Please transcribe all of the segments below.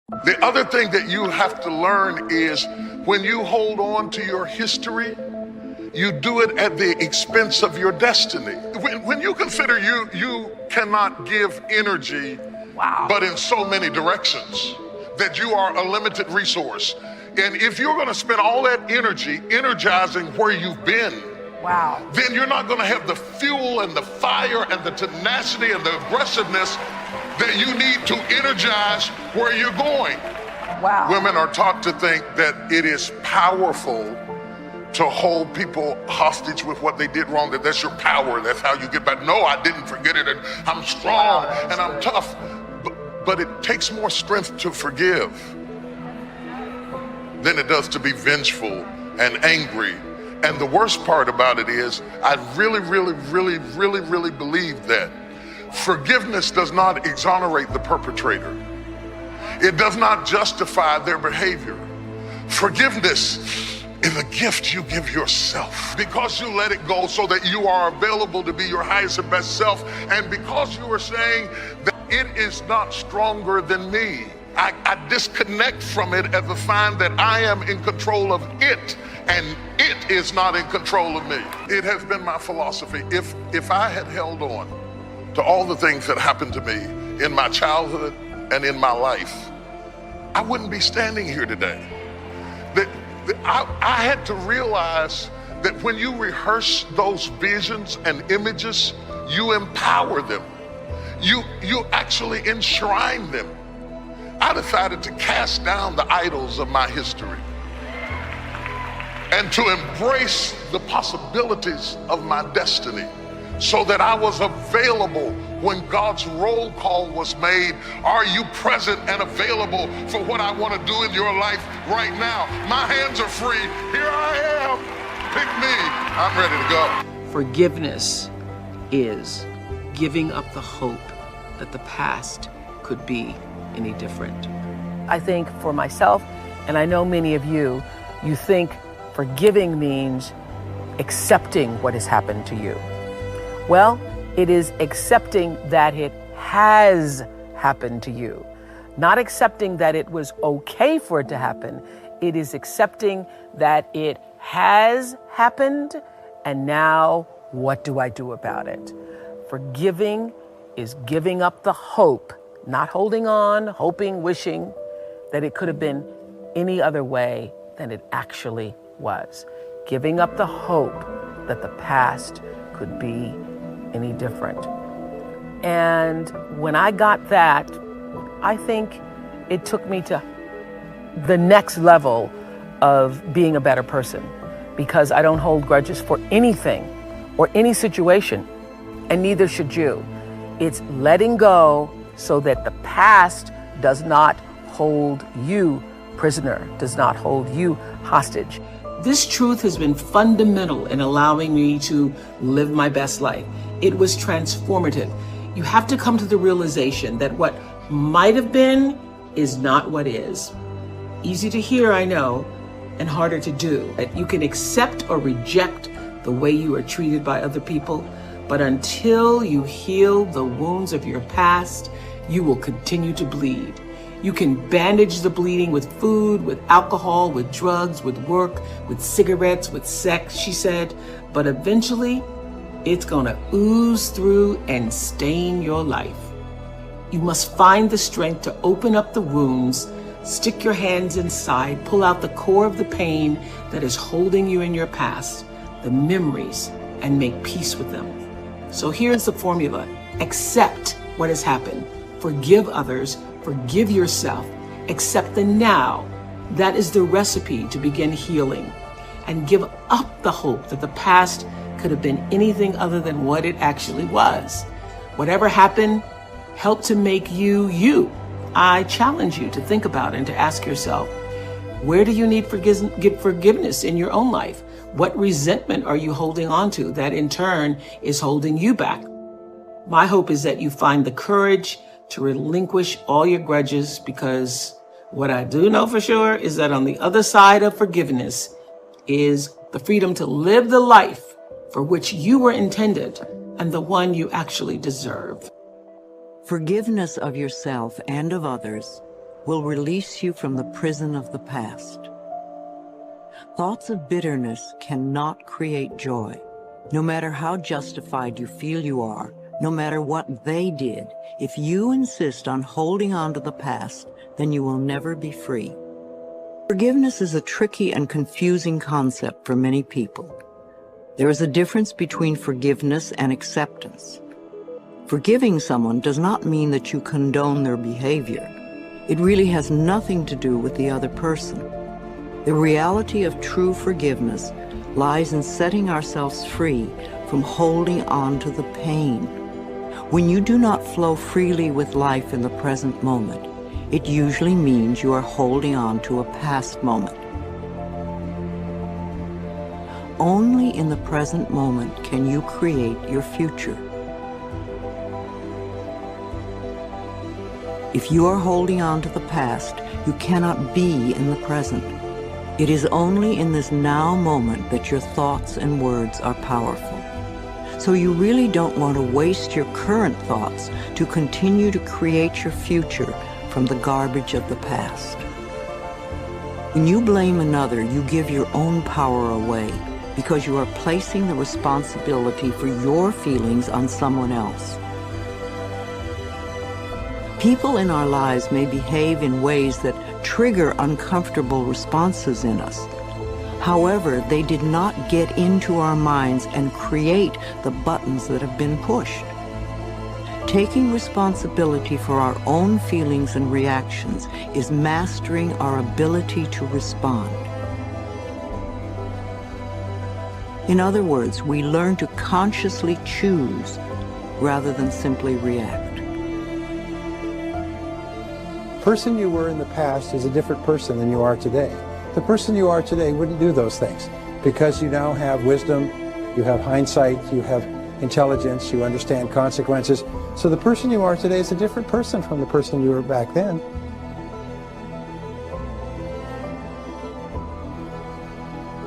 The other thing that you have to learn is when you hold on to your history, you do it at the expense of your destiny. When you consider you cannot give energy, but in so many directions, that you are a limited resource. And if you're going to spend all that energy energizing where you've been, then you're not going to have the fuel and the fire and the tenacity and the aggressiveness that you need to energize where you're going. Women are taught to think that it is powerful to hold people hostage with what they did wrong, that that's your power, that's how you get back. No, I didn't forget it, and I'm strong and I'm tough. But it takes more strength to forgive than it does to be vengeful and angry. And the worst part about it is, I really believe that forgiveness does not exonerate the perpetrator. It does not justify their behavior. Forgiveness is a gift you give yourself because you let it go so that you are available to be your highest and best self. And because you are saying that it is not stronger than me, I disconnect from it as a sign that I am in control of it and it is not in control of me. It has been my philosophy. If I had held on to all the things that happened to me in my childhood and in my life, I wouldn't be standing here today. I had to realize that when you rehearse those visions and images, you empower them. You actually enshrine them. I decided to cast down the idols of my history and to embrace the possibilities of my destiny so that I was available when God's roll call was made. Are you present and available for what I want to do in your life right now? My hands are free. Here I am. Pick me. I'm ready to go. Forgiveness is giving up the hope that the past could be any different. I think for myself, and I know many of you, you think forgiving means accepting what has happened to you. Well, it is accepting that it has happened to you, not accepting that it was okay for it to happen. It is accepting that it has happened, and now what do I do about it? Forgiving is giving up the hope, not holding on, hoping, wishing that it could have been any other way than it actually was. Giving up the hope that the past could be any different. And when I got that, I think it took me to the next level of being a better person, because I don't hold grudges for anything or any situation, and neither should you. It's letting go so that the past does not hold you prisoner, does not hold you hostage. This truth has been fundamental in allowing me to live my best life. It was transformative. You have to come to the realization that what might have been is not what is. Easy to hear, I know, and harder to do. You can accept or reject the way you are treated by other people, but until you heal the wounds of your past, you will continue to bleed. You can bandage the bleeding with food, with alcohol, with drugs, with work, with cigarettes, with sex, she said, but eventually it's gonna ooze through and stain your life. You must find the strength to open up the wounds, stick your hands inside, pull out the core of the pain that is holding you in your past, the memories, and make peace with them. So here's the formula. Accept what has happened. Forgive others. Forgive yourself. Accept the now. That is the recipe to begin healing. And give up the hope that the past could have been anything other than what it actually was. Whatever happened, help to make you, you. I challenge you to think about and to ask yourself, where do you need forgiveness in your own life? What resentment are you holding on to that in turn is holding you back? My hope is that you find the courage to relinquish all your grudges, because what I do know for sure is that on the other side of forgiveness is the freedom to live the life for which you were intended and the one you actually deserve. Forgiveness of yourself and of others will release you from the prison of the past. Thoughts of bitterness cannot create joy. No matter how justified you feel you are, no matter what they did, if you insist on holding on to the past, then you will never be free. Forgiveness is a tricky and confusing concept for many people. There is a difference between forgiveness and acceptance. Forgiving someone does not mean that you condone their behavior. It really has nothing to do with the other person. The reality of true forgiveness lies in setting ourselves free from holding on to the pain. When you do not flow freely with life in the present moment, it usually means you are holding on to a past moment. Only in the present moment can you create your future. If you are holding on to the past, you cannot be in the present. It is only in this now moment that your thoughts and words are powerful. So you really don't want to waste your current thoughts to continue to create your future from the garbage of the past. When you blame another, you give your own power away because you are placing the responsibility for your feelings on someone else. People in our lives may behave in ways that trigger uncomfortable responses in us. However, they did not get into our minds and create the buttons that have been pushed. Taking responsibility for our own feelings and reactions is mastering our ability to respond. In other words, we learn to consciously choose rather than simply react. The person you were in the past is a different person than you are today. The person you are today wouldn't do those things because you now have wisdom, you have hindsight, you have intelligence, you understand consequences. So the person you are today is a different person from the person you were back then.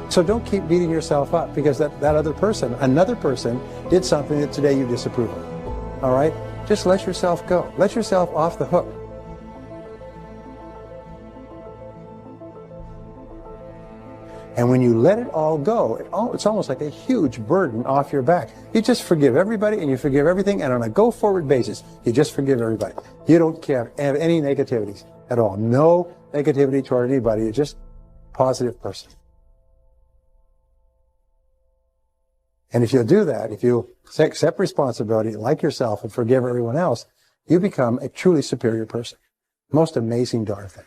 So don't keep beating yourself up because that other person, another person, did something that today you disapprove of. All right? Just let yourself go. Let yourself off the hook. And when you let it all go, it's almost like a huge burden off your back. You just forgive everybody and you forgive everything, and on a go-forward basis, you just forgive everybody. You don't have any negativities at all. No negativity toward anybody. You're just a positive person. And if you'll do that, if you accept responsibility, like yourself, and forgive everyone else, you become a truly superior person. Most amazing darn thing.